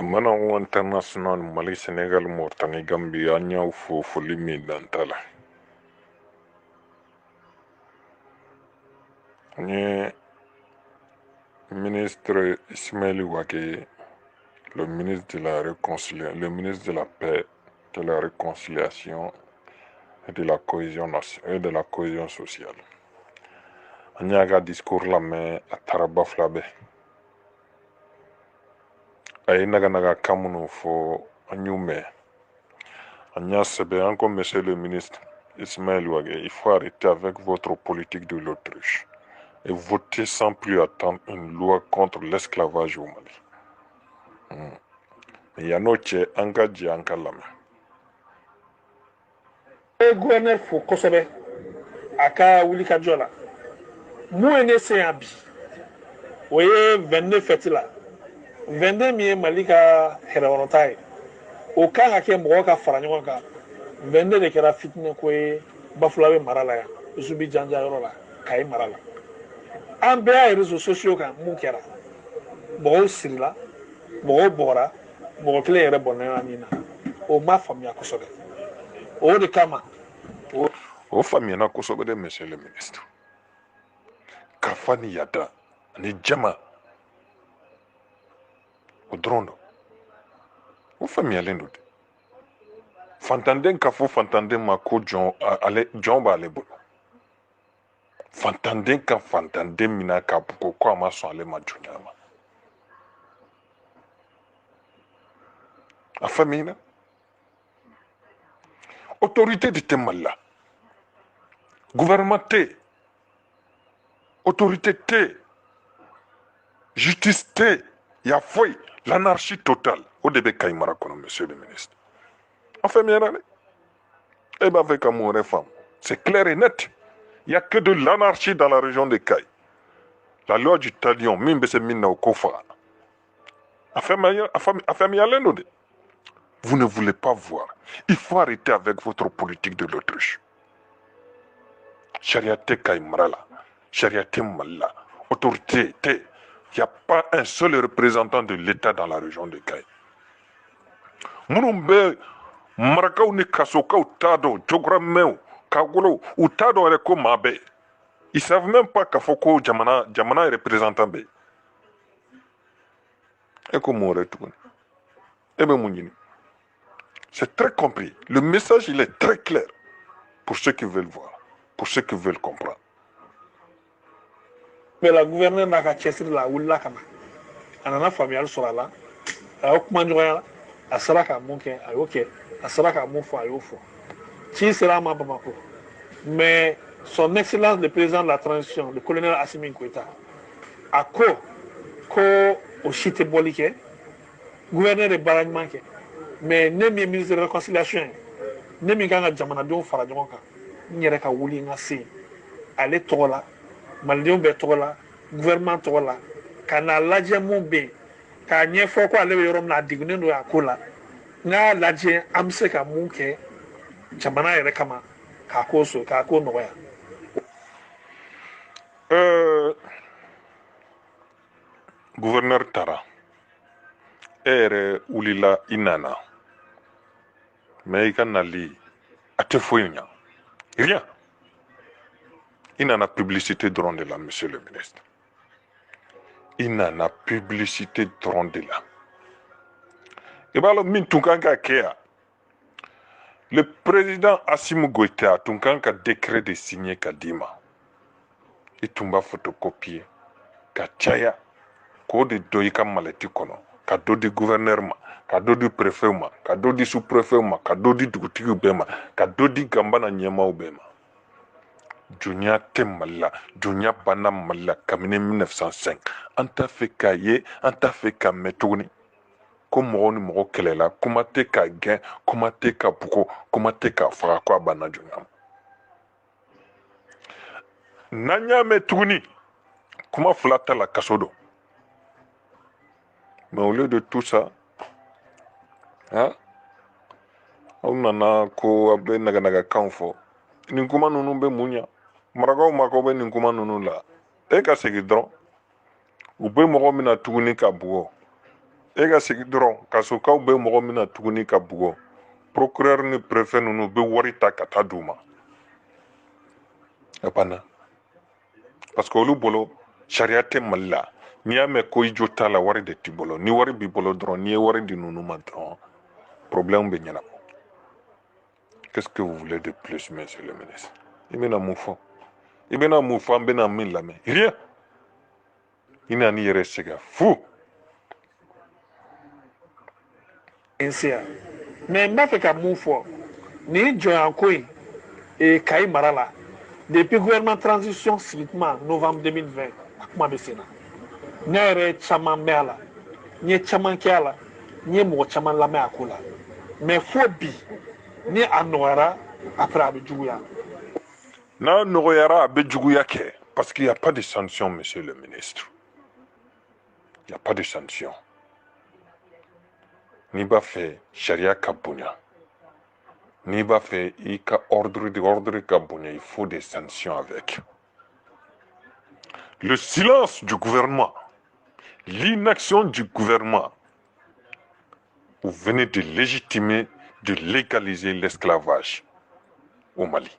Mana international Mali, Sénégal, Mauritanie, Gambie, Anya ou Folimi Dantala. Ni ministre Ismaël Ouaké, le ministre de la réconciliation, le ministre de la paix, de la réconciliation et de la cohésion sociale. Anya discours la mais à Tarabaflabe. Aïe naga kamunu fo anyume. Anya sebe encore monsieur le ministre Ismaël Ouaké, il faut arrêter avec votre politique de l'autruche et voter sans plus attendre une loi contre l'esclavage au Mali. Mais il y a notre engagé en Kalame. Le gouverneur faut kosɛbɛ a ka wulikajɔ la mun ye ne se yan bi o ye 22 fɛti la 22 min ye Mali ka hɛrɛwɔrɔta ye o kan ka kɛ mɔgɔw ka fara ɲɔgɔn kan 22 de kɛra fitinɛko ye Bafulabe mara la yan Usubi Janja yɔrɔ la Kayi mara la an bɛɛ y'a ye réseaux sociaux kan mun kɛra mɔgɔw sirila mɔgɔw bɔra mɔgɔ kelen yɛrɛ bɔnna nin na o ma faamuya kosɛbɛ o de kama O famiyana kosɛbɛ de monsieur le ministre. Kafani yada ni jama o dɔrɔn don. O famiyalen don de. Fantanden ka fɔ fantanden ma ko jɔn b'ale bolo. Fantanden ka fantanden mina k'a bugo ko a ma sɔn ale ma jɔnya ma. A famiyana. Autorité de tɛ Mali la. Gouvernement tɛ. Autorité tɛ. Justice tɛ. Ya foyi. L'anarchie totale. O de bɛ Kayi mara kɔnɔ monsieur le ministre. A famiyana dɛ. Eh bien, avec mon réforme, c'est clair et net. Il n'y a que de l'anarchie dans la région de Kayi. La loi du talion, même si c'est au Kofa. Vous ne voulez pas voir. Il faut arrêter avec votre politique de l'autruche. Chariate Kayi Marala, Chariate Mala, autorité, il n'y a pas un seul représentant de l'État dans la région de Kayi. Mounumbe, Marakaou ni Kasokaou Tado, Jogrameu, Kagolo, ou Tado Reko Mabe. Ils ne savent même pas qu'Afoko Djamana est représentant B. Et comment on retourne? Eh bien, Mounini. C'est très compris. Le message, il est très clair pour ceux qui veulent voir, pour ceux qui veulent comprendre. Mais la gouverneure n'a qu'à chasser la oula kama. Elle en a famille sur la. Elle a comment dire à cela qu'à mon cœur, ok. À cela qu'à mon foi, au fond. Qui sera ma Bamako? Mais son excellence le président de la transition, le colonel Assimi Goïta, a ko au chite bolike, gouverneur de Baragmanke, mais ne mi ministre de réconciliation, ne mi ganga jamanadenw fara ɲɔgɔn kan, n yɛrɛ ka wuli n ka se ale tɔgɔ la, malidenw bɛɛ tɔgɔ la, gouvernement tɔgɔ la, ka n'a lajɛ mun bɛ yen, k'a ɲɛfɔ ko ale bɛ yɔrɔ min na a degunnen don a ko la, n k'a lajɛ an bɛ se ka mun kɛ jamana yɛrɛ kama k'a ko nɔgɔya. Gouverneur Tara, Oulila Inana, mais il y a à te fouiller. Rien. Inana publicité drone de là, monsieur le ministre. Inana publicité drone de là. Et bien, le président Assimi Goïta, Tunkanka décret de signer Kadima. Et Tumba photocopier. Kachaya. Ko de doyika maleti kono. Ka do di gouverneur ma. Ka do di préfet ma. Ka do di sous-préfet ma. Ka do di dugutigi bema. Ka do di gambana nyema bema. Junya te malla. Junya bana malla. Kamine 1905. Anta fe ka ye. Anta fe ka metugni. Ko mɔgɔ ni mɔgɔ kɛlɛ la kuma tɛ ka gɛn kuma tɛ ka bugo kuma tɛ ka faga ko a banna joona n'an y'a mɛn tuguni kuma fila ta la kaso don mais au lieu de tout ça aw nana ko a bɛ naganagakanw fɔ nin kuma ninnu bɛ mun ɲa marakaw ma k'aw bɛ nin kuma ninnu la e ka segin dɔrɔn u bɛ mɔgɔ min na tuguni ka bugɔ e ka segin dɔrɔn ka so k'aw bɛ mɔgɔ min na tuguni ka bugɔ procureur ni préfet ninnu bɛ wari ta ka taa d'u ma a banna parce que olu bolo sariya tɛ Mali la n'i y'a mɛn ko i jo t'a la wari de t'i bolo ni wari b'i bolo dɔrɔn n'i ye wari di ninnu ma dɔrɔn problème bɛ ɲɛnabɔ qu'est-ce que vous voulez de plus monsieur le ministre i bɛna mun fɔ i bɛna mun fɔ an bɛna min lamɛn rien i na n'i yɛrɛ sɛgɛn fu nsia mais n b'a fɛ ka mun fɔ nin jɔnyanko in Kayi mara la depuis gouvernement transition sigi kuma novembre 2020 a kuma bɛ sen na ne yɛrɛ caman mɛn a la n ye caman kɛ a la n ye mɔgɔ caman lamɛn a ko la mais fo bi ni a nɔgɔyara après a bɛ juguya. n'a nɔgɔyara a bɛ juguya kɛ parce qu'il y a pas de sanction monsieur le ministre il y a pas de sanction n'i b'a fɛ sariya ka bonya n'i b'a fɛ i ka ordre ka bonya il faut des sanctions avec le silence du gouvernement l'inaction du gouvernement vous venez de légitimer de légaliser l'esclavage au Mali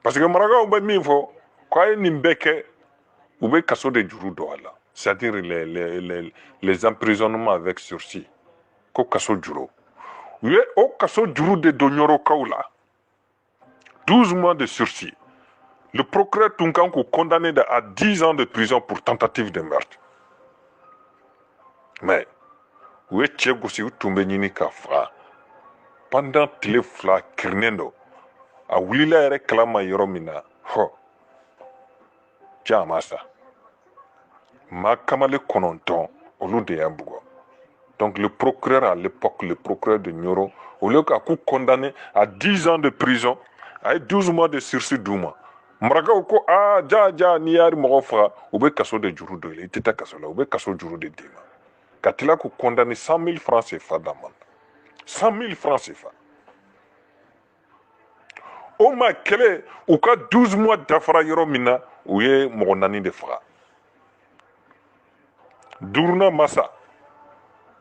parce que marakaw bɛ min fɔ k'a ye nin bɛɛ kɛ u bɛ kaso de juru don a la c'est-à-dire les emprisonnements avec sursis ko kaso juru u ye o kaso juru de don Ɲorokaw la 12 mois de sursis le procureur tun kan k'u condamné à 10 ans de prison pour tentative de meurtre mais u ye cɛ gosi u tun bɛ ɲini ka faga pendant tile 2 kirinen don a wulila yɛrɛ kalama yɔrɔ min na ja a ma sa maa kamalen 9 olu de y'a bugɔ donc le procureur à l'époque le procureur de Nioro au lieu k'a coup condamné à 10 ans de prison a ye 12 mois de sursis d'u ma marakaw ko ja n'i y'a mɔgɔ faga u bɛ kaso de juru don i la i tɛ taa kaso la u bɛ kaso juru de d'i ma ka tila k'u condamné 100 000 francs CFA d'amende 100 000 francs CFA o ma kɛlɛ u ka 12 mois dafara yɔrɔ min na u ye mɔgɔ 4 de faga duruna masa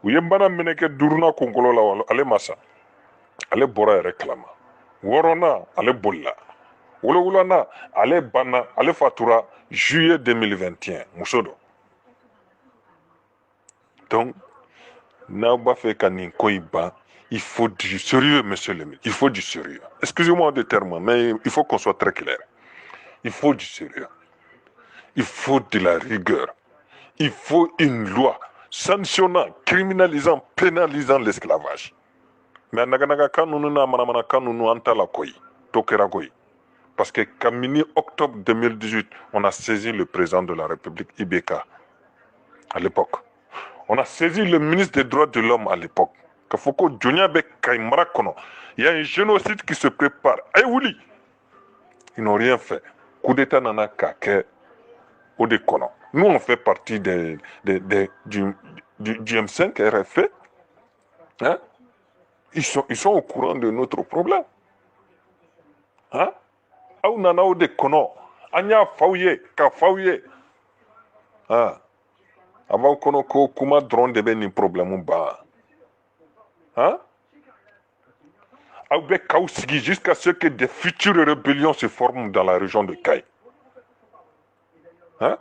u ye bana minɛ kɛ duruna kunkolo la ale masa ale bɔra yɛrɛ kalama 6nan ale bolila 7nan ale banna ale fatura juillet 2021 muso don donc n'aw b'a fɛ ka nin ko in ban il faut du sérieux monsieur le ministre il faut du sérieux excusez-moi de terme mais il faut qu'on soit très clair il faut du sérieux il faut de la rigueur il faut une loi sanctionnant criminalisant pénalisant l'esclavage mais naganaga kan ninnu n'a manamana kan ninnu an t'a la koyi to kɛra koyi parce que kabini octobre 2018 on a saisi le président de la République IBK à l'époque on a saisi le ministre des droits de l'homme à l'époque k'a fɔ ko jɔnya bɛ Kayi mara kɔnɔ il y a un génocide qui se prépare a ye wuli ils n'ont rien fait coup d'état nana k'a kɛ o de kɔnɔ nous on fait partie du M5 RFP hein? Ils sont au courant de notre problème hein? Aw nana o de kɔnɔ an y'a f'aw ye k'a f'aw ye hein? A b'aw kɔnɔ ko kuma dɔrɔn de bɛ nin problème ban hein? Aw bɛ k'aw sigi jusqu'à ce que des futures rébellions se forment dans la région de Kayi hein?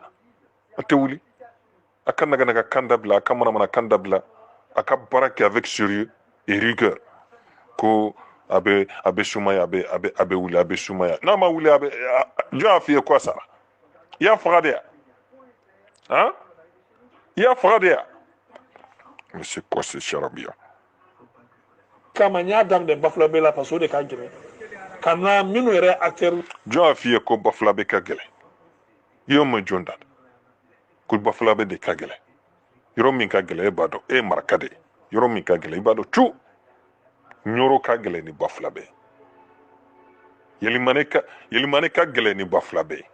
A tɛ wuli a ka naganaga kan dabila a ka manamana kan dabila a ka baara kɛ avec sérieux et rigueur ko a bɛ sumaya a bɛ wuli a bɛ sumaya n'a ma wuli a bɛ jɔn y'a f'i ye ko a sara i y'a faga de ya hein? I y'a faga de ya mais c'est quoi ce charabia kama n y'a daminɛ Bafulabe la parce que o de ka gɛlɛn ka na minnu yɛrɛ acteur jɔn y'a f'i ye ko Bafulabe ka gɛlɛn i y'o mɛn jɔn da ko Bafulabe de ka gɛlɛn yɔrɔ min ka gɛlɛn e b'a dɔn e ye maraka de ye yɔrɔ min ka gɛlɛn i b'a dɔn cu Ɲoro ka gɛlɛn ni Bafulabe Yelimane ka gɛlɛn ni Bafulabe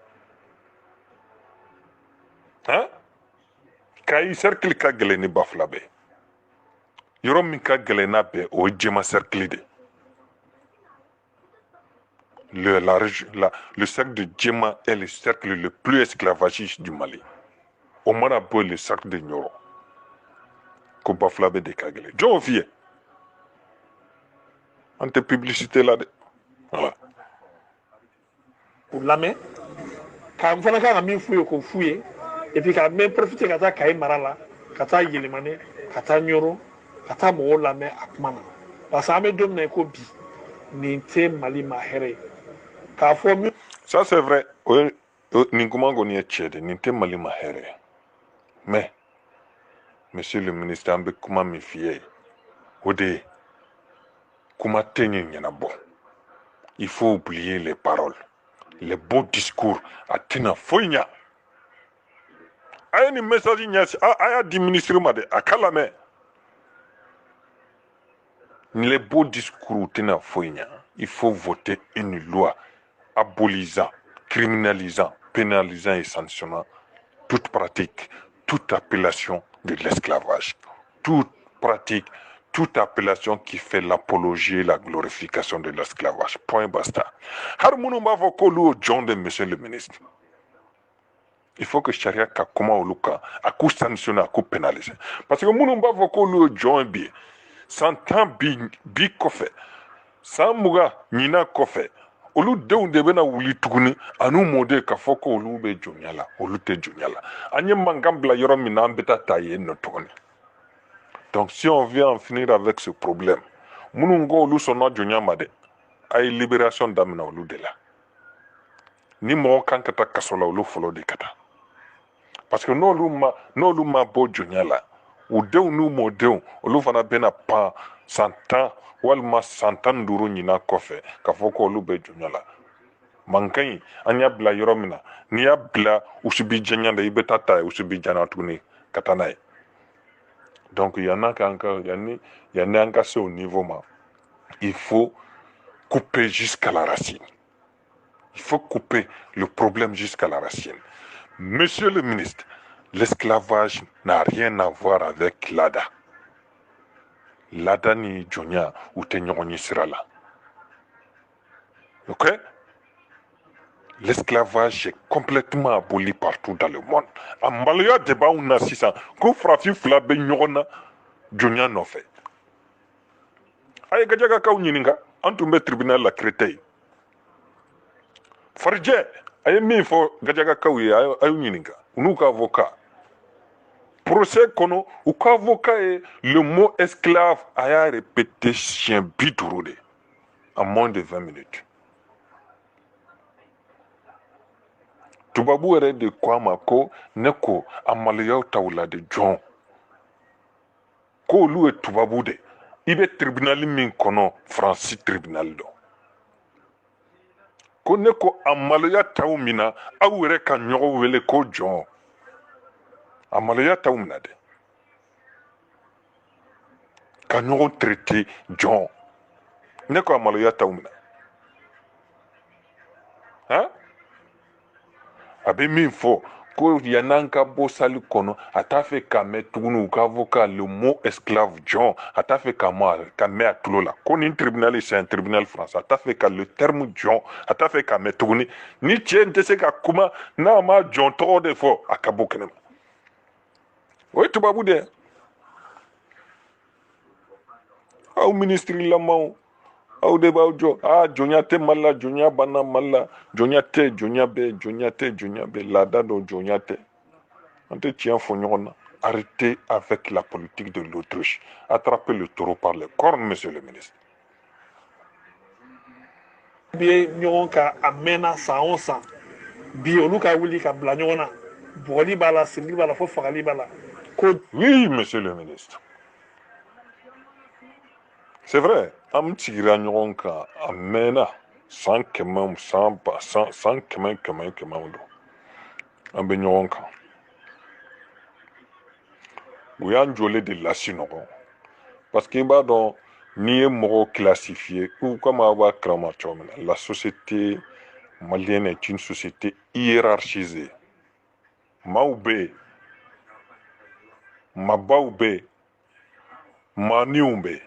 hein? Kayi cercle ka gɛlɛn ni Bafulabe yɔrɔ min ka gɛlɛn n'a bɛɛ o ye Jema cercle de le cercle de Jema est le cercle le plus esclavagiste du Mali o mana bɔ le cercle de Ɲoro ko bafula bɛ de ka gɛlɛn jɔn f'i ye an tɛ publicité la dɛ voilà k'u lamɛn k'an fana kan ka min f'u ye k'o f'u ye et puis ka mɛn profiter ka taa Kayi mara la ka taa Yelemane ka taa Ɲoro ka taa mɔgɔw lamɛn a kuma na parce que an bɛ don min na i ko bi nin tɛ Mali ma hɛrɛ ye k'a fɔ min. ça c'est vrai nin kuma kɔni ye tiɲɛ de nin tɛ Mali ma hɛrɛ ye mais monsieur le ministre an bɛ kuma min f'i ye o de ye kuma tɛ nin ɲɛnabɔ il faut oublier les paroles les beaux discours a tɛna foyi ɲa a ye nin message ɲɛsi a y'a di ministre ma de a ka lamɛn les beaux discours tɛna foyi ɲa il faut voter une loi abolisant criminalisant pénalisant et sanctionnant toute pratique toute appellation de l'esclavage toute pratique toute appellation qui fait l'apologie et la glorification de l'esclavage. Point basta. Monsieur le ministre. Il faut que charia ka kuma oluka aku sanctionner aku pénaliser. Parce que munu ba foko lu John bi. Santan bi kofe. San muga nyina kofe. Olu dew de bena wuli tuguni anu mode ka foko olu be jonyala. Olu te jonyala. Anye mangambla yoro mina ambeta taye no tuguni. Donc si on vient en finir avec ce problème, Munungo olu sonna jonyamade, ay libération damina olu de la. Ni mo kan kata kasola olu follow de kata. Parce que no lu ma bo jonyala, ou de nu mo de olu fana bena pa 100 ans walma 100 ans duru nyina kofe ka foko olu be jonyala. Mankai anya bla yoromina, ni ya bla usubi janyanda ibeta ta usubi jana tuni katanae. Donc il y en a encore, il y en a encore au niveau là. Il faut couper jusqu'à la racine. Il faut couper le problème jusqu'à la racine. Monsieur le ministre, l'esclavage n'a rien à voir avec l'ADA. L'ADA ni Jonia ou Tenyoni sera là. Ok? L'esclavage est complètement aboli partout dans le monde. En Malaya débat on a 600. Qu'on frappe flabe nyona Jonia no fait. Aye gajaga ka unyininga antumbe tribunal la créteil. Farje aye mi fo gajaga ka uye aye unyininga. Unuka avocat. Procès kono uka avocat et le mot esclave a répété chien bidouroudé en moins de 20 minutes. Tubabu ere de kwama ko neko amaliyaw tawla de John. Ko lu e tubabu de. Ibe tribunal min kono Francis tribunal do. Ko neko amaliya taw mina aw ere ka nyogo wele ko John. Amaliya taw mina de. Ka nyogo traité John. Neko amaliya taw mina. Hein? Abe min fo ko yananka bo sali kono ata fe ka me tugunu ka avocat le mot esclave John ata fe ka me atulola ko ni tribunal c'est un tribunal français ata fe ka le terme John ata fe ka me tuguni ni tiente se ka kuma na ma John to de fo akabo kenem o tubabu de au ministre lamau au deba ujo jonya te malla jonya bana malla jonya te jonya be lada do jonya te ante tient fo nyona arrêtez avec la politique de l'autruche attrapez le taureau par les cornes monsieur le ministre bi ɲɔgɔn ka a mɛnna san o san bi olu ka wuli ka bila ɲɔgɔn na bugɔli b'a la sirili b'a la fo fagali b'a la ko. Oui monsieur le ministre c'est vrai am tigira ɲɔgɔn kan a mɛnna san kɛmɛ do an bɛ ɲɔgɔn kan u y'an jɔlen de lasi ɲɔgɔn parce que i b'a dɔn n'i ye mɔgɔw classifier ou comme a b'a kalama cogo min na la société malienne est une société hiérarchisée maaw bɛ yen mabaw bɛ yen maaniw bɛ yen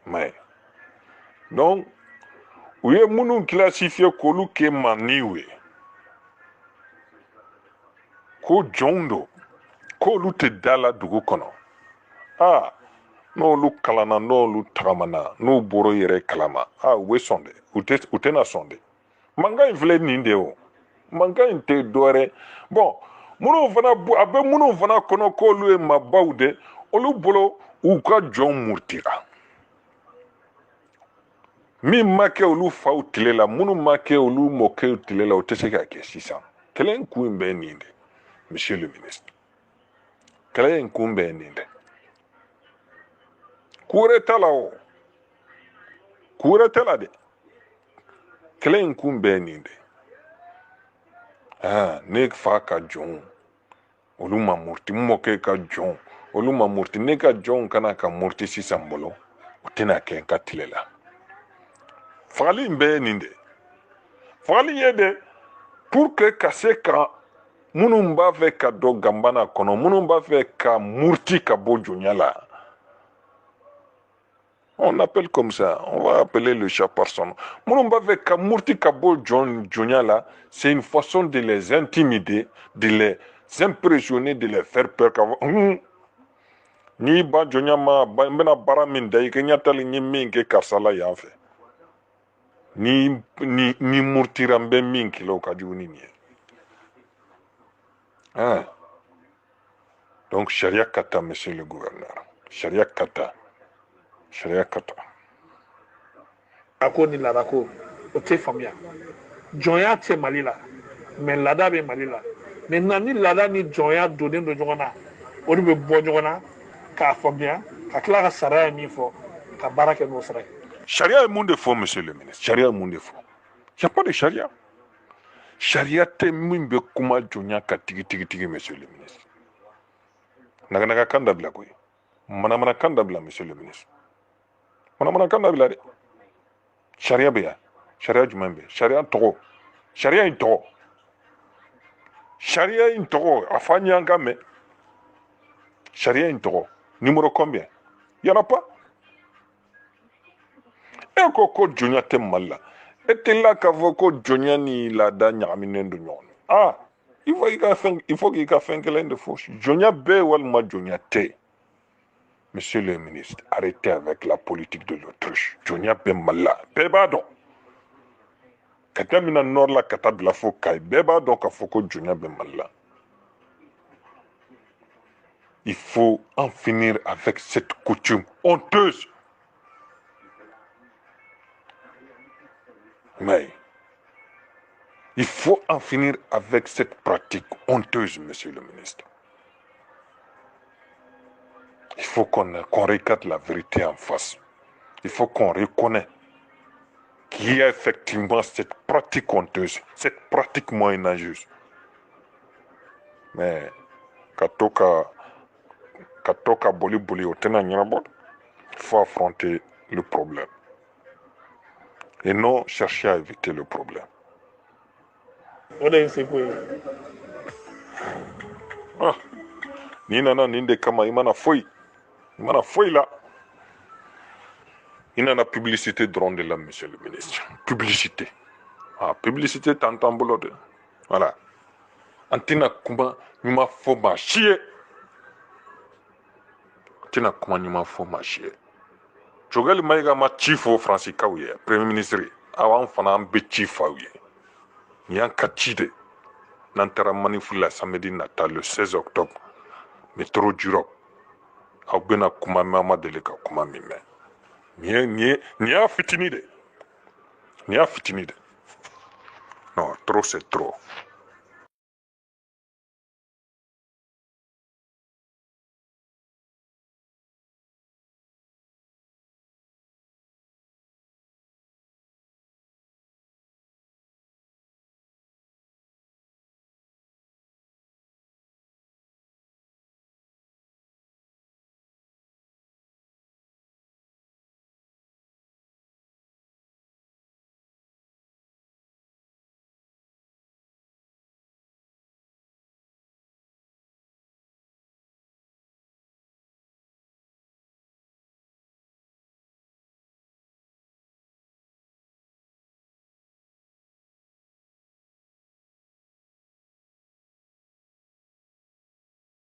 mais donc u ye minnu classifié k'olu kɛ maaniw ye ko jɔnw do k'olu tɛ da la dugu kɔnɔ n'olu kalanna n'olu tagamana n'u bɔra yɛrɛ kalama u bɛ sɔn dɛ u tɛna sɔn dɛ mankan in filɛ nin de o mankan in tɛ dɔwɛrɛ bɔn minnu fana a bɛ minnu fana kɔnɔ k'olu ye maabaw de olu bolo u ka jɔn murutira min ma kɛ olu faw tile la minnu ma kɛ olu mɔkɛw tile la o tɛ se ka kɛ sisan kɛlɛ in kun bɛ nin de monsieur le ministre kɛlɛ in kun bɛ nin de ku wɛrɛ t'a la o ku wɛrɛ t'a la dɛ kɛlɛ in kun bɛ nin de ne fa ka jɔnw olu ma muruti n mɔkɛ ka jɔnw olu ma muruti ne ka jɔnw kana ka muruti sisan bolo o tɛna kɛ n ka tile la fagali in bɛ nin de fagali ye de pour que ka se ka minnu b'a fɛ ka don ganbana kɔnɔ minnu b'a fɛ ka muruti ka bɔ jonya la on appelle comme ça on va appeler le chat par son nom minnu b'a fɛ ka muruti ka bɔ jonya la c'est une façon de les intimider de les impressionner de les faire peur ka fɔ n'i ba jonya ma n bɛna baara min da i ka ɲatali n ye min kɛ karisa la yan fɛ ni murtira n bɛ min kɛlɛ o ka jugu ni nin ye donc sariya ka ta monsieur le gouverneur sariya ka ta a ko ni laada ko o tɛ faamuya jɔnya tɛ mali la mais laada bɛ mali la maintenant ni laada ni jɔnya donnen don ɲɔgɔn na o de bɛ bɔ ɲɔgɔn na k'a faamuya ka tila ka sariya ye min fɔ ka baara kɛ n'o sira ye sariya ye mun de fɔ monsieur le ministre sariya ye mun de fɔ y a pas de sariya sariya tɛ min bɛ kuma jonya ka tigi monsieur le ministre naganaga kan dabila koyi manamana kan dabila monsieur le ministre manamana kan dabila dɛ sariya bɛ yan sariya jumɛn bɛ sariya tɔgɔ sariya in tɔgɔ a fa ɲɛ an ka mɛn sariya in tɔgɔ numéro combien y en a pas e ko jonya tɛ mali la e tɛ la k'a fɔ ko jonya ni laada ɲagaminen don ɲɔgɔn na il faut k'i ka fɛn kelen de fɔ jonya bɛ walima jonya tɛ monsieur le ministre arrêtez avec la politique de l'autruche jonya bɛ mali la bɛɛ b'a dɔn ka daminɛ nord la ka taa bila fo kayi bɛɛ b'a dɔn k'a fɔ ko jonya bɛ mali la il faut en finir avec cette coutume honteuse. Mais il faut en finir avec cette pratique honteuse, monsieur le ministre. Il faut qu'on regarde la vérité en face. Il faut qu'on reconnaisse qu'il y a effectivement cette pratique honteuse, cette pratique moyenâgeuse. Mais Katoka boli au il faut affronter le problème. Et non chercher à éviter le problème. Ni nana ninde kama imana foi là. Il y a une publicité drôle de là, monsieur le ministre. Publicité. Publicité t'entends boulot. Voilà. Antina kuma nima fo ma chier. Antina kuma nima fo ma chier. Jogali maiga ma chief au Francis Kauye, premier ministre. Awan fana be chief auye. Nyan kachide. Nantara manifula samedi natal le 16 octobre. Métro Durok. Aubena kuma mama deleka kuma mime. Ni a fitini de. Non, trop c'est trop.